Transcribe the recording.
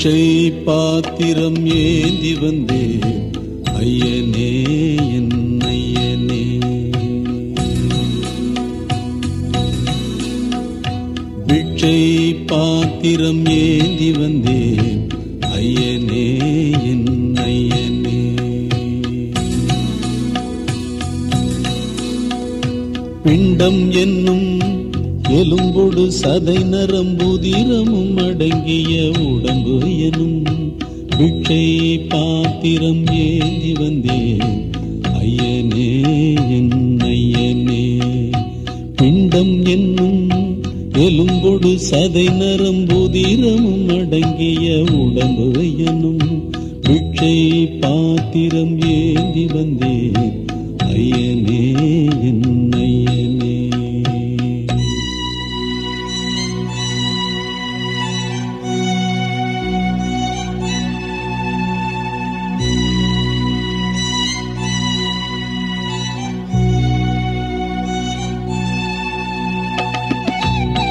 பிச்சை பாத்திரம் ஏந்தி வந்தேன் ஐயனே என் ஐயனே. பிச்சை பாத்திரம் ஏந்தி வந்தேன் ஐயனே என் ஐயனே. பிண்டம் என்னும் எலும்பொடு சதை நரம்புதிரமும் அடங்கிய உடம்பு எனும் பிச்சை பாத்திரம் ஏந்தி வந்தேன் ஐயனே என் ஐயனே. பிண்டம் என்னும் எலும்பொடு சதை நரம்புதிரமும் அடங்கிய உடம்பு எனும் பிச்சை பாத்திரம் ஏந்தி வந்தேன் ஐயனே